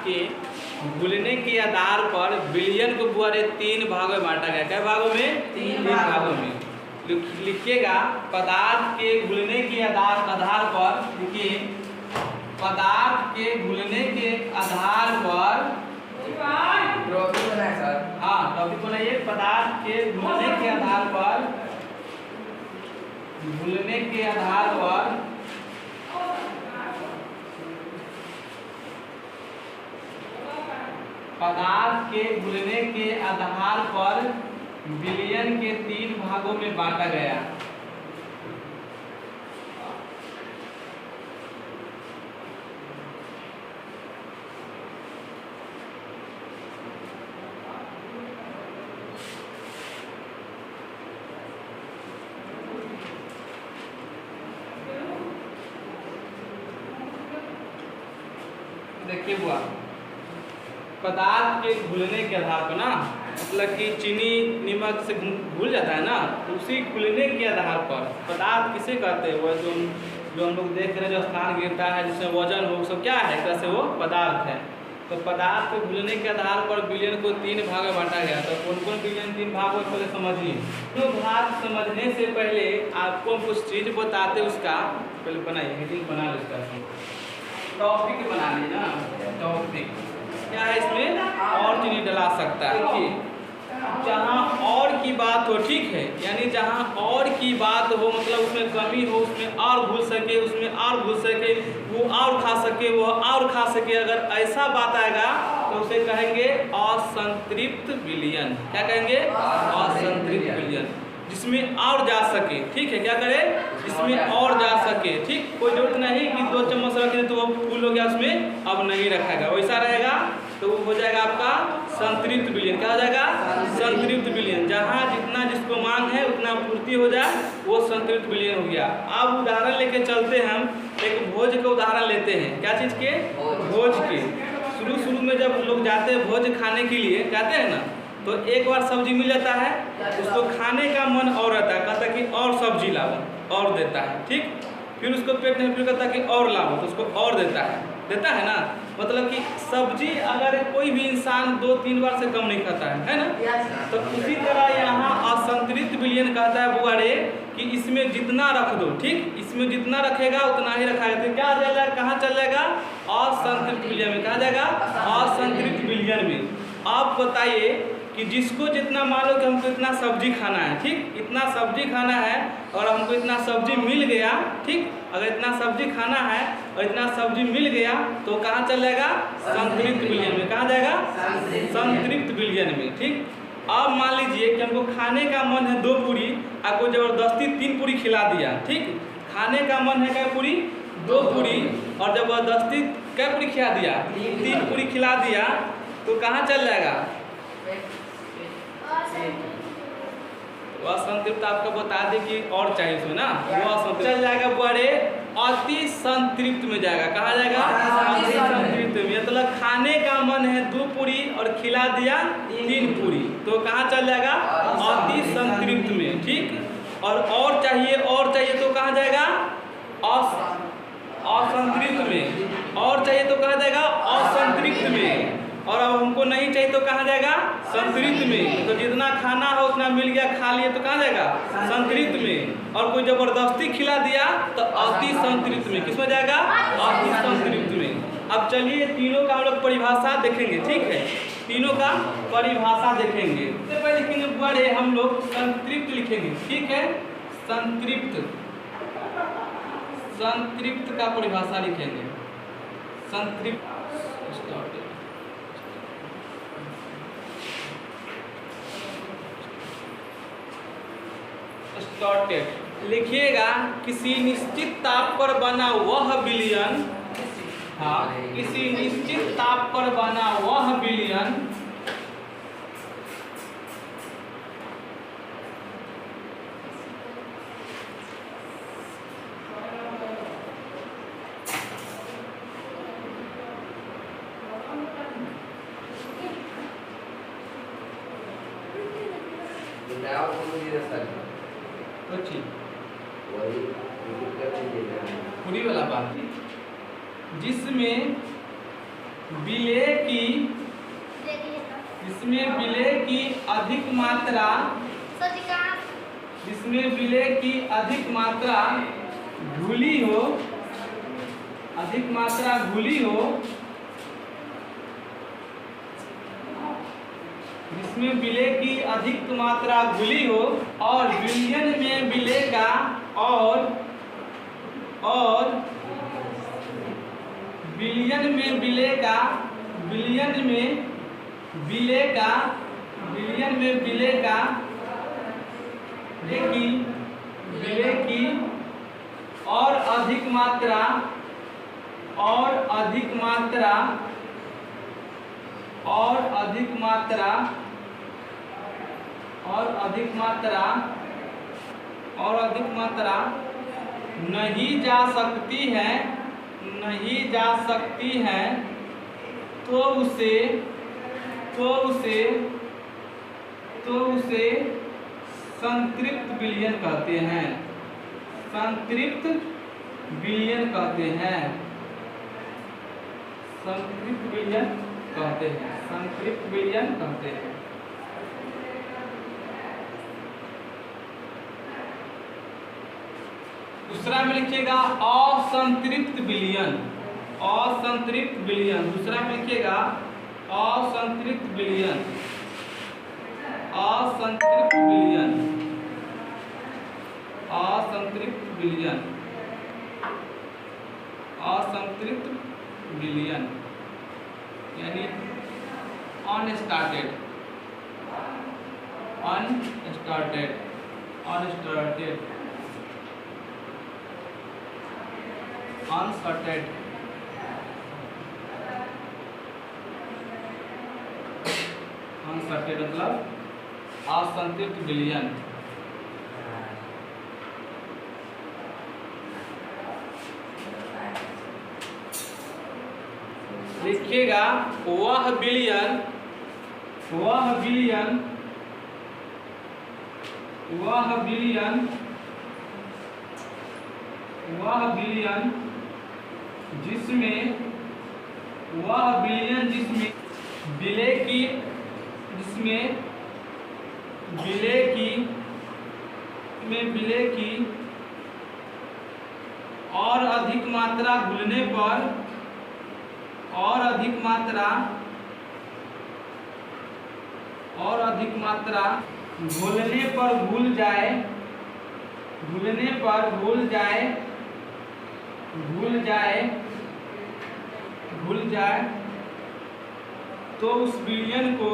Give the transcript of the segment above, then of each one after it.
के भूलने के आधार पर बिलियन को बुआरे 3 भागों में बांटा गया। क्या भागों में? 3 भागों में। लिखिएगा पदार्थ के घुलने के आधार पर, लिखिए पदार्थ के घुलने के आधार पर, टॉपिक बनाए सर। हाँ टॉपिक बनाइए। पदार्थ के घुलने के आधार पर, घुलने के आधार पर पदार्थ के घुलने के आधार पर बिलियन के 3 भागों में बांटा गया। देखिए बुआ, पदार्थ के घुलने के आधार पर ना, मतलब कि चीनी नमक से घुल जाता है ना, तो उसी घुलने के आधार पर पदार्थ किसे कहते हैं? वो जो हम लोग देख रहे हैं, जो स्थान गिरता है जिसमें वजन हो, सब क्या है? कैसे वो पदार्थ है। तो पदार्थ के घुलने के आधार पर बिलियन को 3 भाग में बांटा गया। तो कौन कौन बिलियन 3 भाग में पहले समझिए। तो भाग समझने से पहले आपको कुछ चीज़ बताते, उसका पहले बनाइए, हेडिंग बना लो, उसका टॉपिक बना लीजिए ना। टॉपिक क्या है? इसमें और चीज़ डला सकता है। देखिए जहाँ और की बात हो, ठीक है, यानी जहाँ और की बात हो, मतलब उसमें कमी हो, उसमें और घुल सके, उसमें और घुल सके, वो और खा सके, वो और खा सके, अगर ऐसा बात आएगा तो उसे कहेंगे असंतृप्त विलयन। क्या कहेंगे? असंतृप्त विलयन, जिसमें और जा सके। ठीक है, क्या करें? जिसमें और जा सके। ठीक, कोई जरूरत नहीं कि 2 चम्मच रख दे तो वो फूल हो गया, उसमें अब नहीं रखेगा, वैसा रहेगा तो वो हो जाएगा आपका संतृप्त विलयन। क्या हो जाएगा? संतृप्त विलयन। जहाँ जितना जिसको मांग है उतना पूर्ति हो जाए, वो संतृप्त विलयन हो गया। अब उदाहरण लेके चलते हैं, हम एक भोज का उदाहरण लेते हैं। क्या चीज़ के? भोज के। शुरू में जब लोग जाते हैं भोज खाने के लिए, कहते हैं ना, तो एक बार सब्जी मिल जाता है, उसको खाने का मन और रहता है, कहता है कि और सब्जी लाओ, और देता है। ठीक, फिर उसको पेट नहीं, फिर कहता है कि और लाओ, तो उसको और देता है ना। मतलब कि सब्जी अगर कोई भी इंसान 2-3 बार से कम नहीं खाता है ना। तो उसी तरह यहाँ असंतृप्त विलयन कहता है बुआरे कि इसमें जितना रख दो, ठीक, इसमें जितना रखेगा उतना ही रखा जाता है। क्या आ जाएगा? कहाँ चल जाएगा? असंतृप्त विलयन में। कहाँ जाएगा? असंतृप्त विलयन में। आप बताइए कि जिसको जितना, मान लो कि हमको इतना सब्जी खाना है, ठीक, इतना सब्जी खाना है और हमको इतना सब्जी मिल गया, ठीक, अगर इतना सब्जी खाना है और इतना सब्जी मिल गया तो कहाँ चल जाएगा? संतृप्त विलयन में। कहाँ जाएगा? संतृप्त विलयन में। ठीक, अब मान लीजिए कि हमको खाने का मन है 2 पूरी, आपको जबरदस्ती 3 पूरी खिला दिया। ठीक, खाने का मन है क्या पूरी? 2 पूरी, और जबरदस्ती क्या पूरी खिला दिया? 3 पूरी खिला दिया, तो कहाँ चल जाएगा? असंतृप्त आपको बता दें कि और चाहिए उसमें ना, वो असंतृप्त चल जाएगा बुआरे अति संतृप्त में जाएगा। कहाँ जाएगा? अति संतृप्त में। मतलब खाने का मन है 2 पूरी और खिला दिया 3 पूरी, तो कहाँ चल जाएगा? अति संतृप्त में। ठीक, और चाहिए तो कहाँ जाएगा? असंतृप्त में। और चाहिए तो कहाँ जाएगा? असंतृप्त में। और अब हमको नहीं चाहिए तो कहाँ जाएगा? संतृप्त में। तो जितना खाना हो उतना मिल गया, खा लिए, तो कहाँ जाएगा? संतृप्त में। और कोई जबरदस्ती खिला दिया तो अति संतृप्त में। किसमें जाएगा? अति संतृप्त में। अब चलिए तीनों का हम लोग परिभाषा देखेंगे। ठीक है, तीनों का परिभाषा देखेंगे। सबसे पहले लिखेंगे बुआरे हम लोग संतृप्त लिखेंगे। ठीक है, संतृप्त का परिभाषा लिखेंगे। संतृप्त लिखिएगा किसी निश्चित ताप पर बना वह विलयन, हाँ, किसी निश्चित ताप पर बना वह विलयन पूरी वाला बात, जिसमें विलेय की जिसमें विलेय की अधिक मात्रा जिसमें विलेय की अधिक मात्रा घुली हो जिसमें विलेय की अधिक मात्रा घुली हो और विलयन में विलेय का और विलयन में विलेय का विलेय की और अधिक मात्रा नहीं जा सकती है तो उसे संतृप्त विलयन कहते हैं। संतृप्त विलयन कहते हैं। दूसरा में लिखिएगा असंतृप्त विलयन। दूसरा में लिखिएगा असंतृप्त विलयन। यानी अनस्टार्टेड। अनसर्टेड मतलब असंतृप्त विलयन। लिखिएगा वह विलयन जिसमें विलेय की और अधिक मात्रा घुलने पर घुल जाए तो उस विलयन को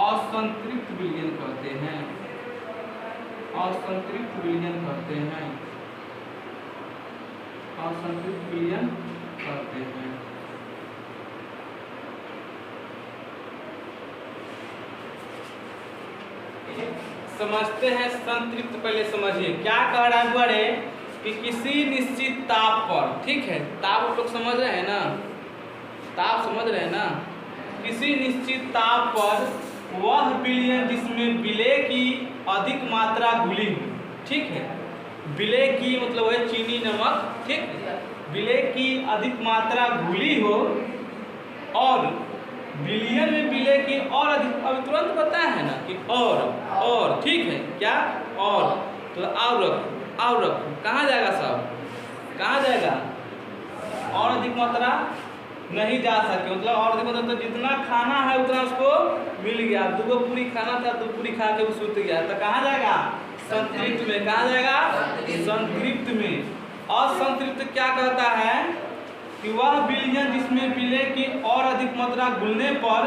असंतृप्त विलयन कहते हैं। समझते हैं संतृप्त। पहले समझिए क्या कह रहा है बड़े कि किसी निश्चित ताप पर, ठीक है, ताप आप लोग समझ रहे हैं ना, किसी निश्चित ताप पर वह विलयन जिसमें विलेय की अधिक मात्रा घुली हो, ठीक है, विलेय की मतलब है चीनी नमक, ठीक, विलेय की अधिक मात्रा घुली हो और विलयन में विलेय की और अधिक, अब तुरंत बताया है ना कि और ठीक है, क्या और तो और रखो कहाँ जाएगा सब, कहाँ जाएगा, और अधिक मात्रा नहीं जा सके, मतलब और अधिक मतलब तो जितना खाना है उतना उसको मिल गया। 2 पूरी खाना था, 2 पूरी खा के वो सूत गया, तो कहाँ जाएगा, संतृप्त में। कहाँ जाएगा, संतृप्त में। असंतृप्त क्या कहता है कि वह विलयन जिसमें विलेय की और अधिक मात्रा घुलने पर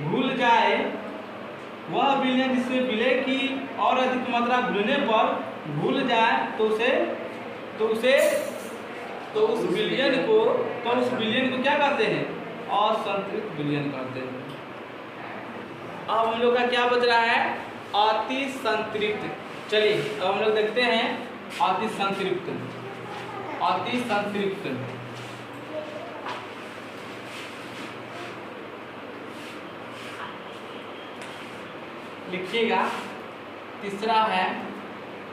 घुल जाए, वह विलयन जिसमें विलेय की और अधिक मात्रा घुलने पर घुल जाए तो उस विलयन को क्या कहते हैं, असंतृप्त विलयन कहते हैं। अब हम लोग का क्या बच रहा है, अति संतृप्त। चलिए अब हम लोग देखते हैं अति संतृप्त। लिखिएगा तीसरा है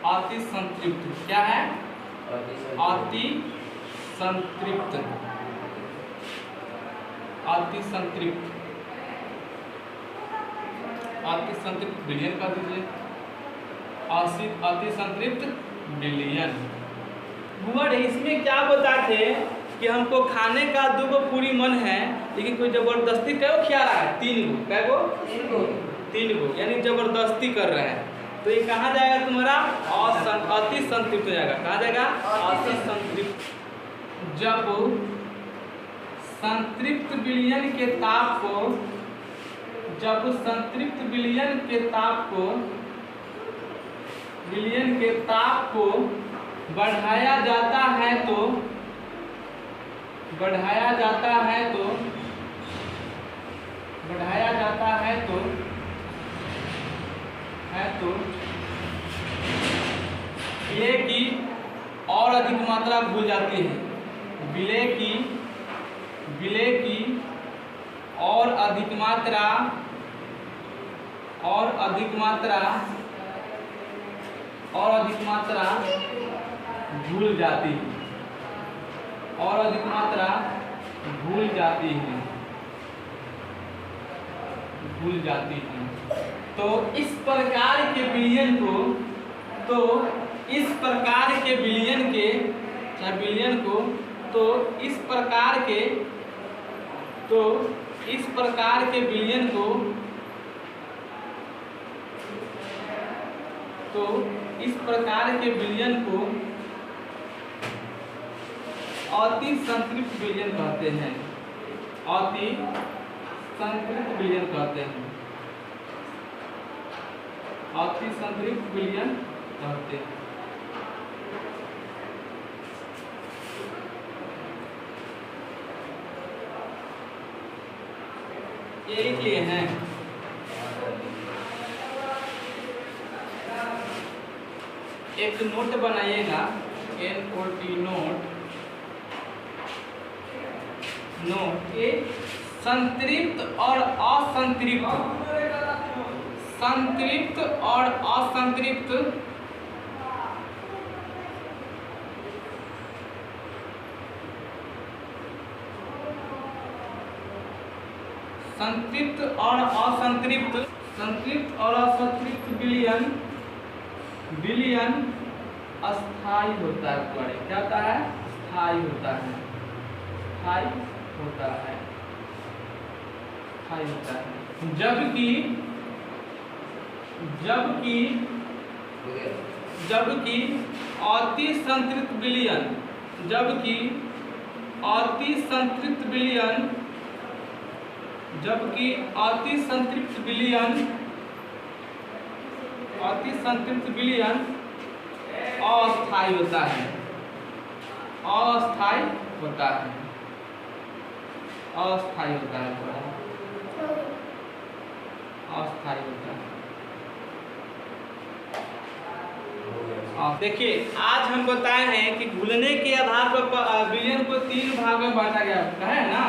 अति संतृप्त। क्या है, अति संतृप्त, अति संतृप्त, अति संतृप्त विलयन कर दीजिए, अति संतृप्त विलयन। वर्ड इसमें क्या बताते थे कि हमको खाने का 2 गो पूरी मन है, लेकिन कोई जबरदस्ती कै गो खिला रहा है, 3 गो, कै गो 3 गो, यानी जबरदस्ती कर रहे हैं। तो ये कहाँ जाएगा तुम्हारा? अति संतृप्त हो जाएगा। कहाँ जाएगा? अति संतृप्त। जब संतृप्त विलयन के ताप को, जब संतृप्त विलयन के ताप को, विलयन के ताप को बढ़ाया जाता है तो, बढ़ाया जाता है तो, बढ़ाया जाता है तो विलय की और अधिक मात्रा भूल जाती है। विलय की और अधिक मात्रा, और अधिक मात्रा, और अधिक मात्रा भूल जाती है, और अधिक मात्रा भूल जाती है, भूल जाती है। तो इस प्रकार के विलयन को, तो इस प्रकार के विलयन के, विलयन को, तो इस प्रकार के, तो इस प्रकार के विलयन को, तो इस प्रकार के विलयन को अति संतृप्त विलयन कहते हैं, अति संतृप्त विलयन कहते हैं, अति संतृप्त विलयन कहते हैं। ये लिख लिए हैं। एक नोट बनाइएगा, NOT नोट, नोट। ये संतृप्त और असंतृप्त, संतृप्त और असंतृप्त, संतृप्त और असंतृप्त, संतृप्त और असंतृप्त विलयन, विलयन अस्थायी होता है। बड़े क्या होता है? स्थायी होता है, स्थायी होता है, स्थायी होता है। जबकि जबकि जबकि अति संतृप्त विलयन, जबकि अति संतृप्त विलयन, जबकि अति संतृप्त विलयन, अति संतृप्त विलयन अस्थायी होता है, अस्थायी होता है, अस्थायी होता है, अस्थायी होता है। देखिए, आज हम बताए हैं कि घुलने के आधार पर विलयन को 3 भाग में बांटा गया है ना।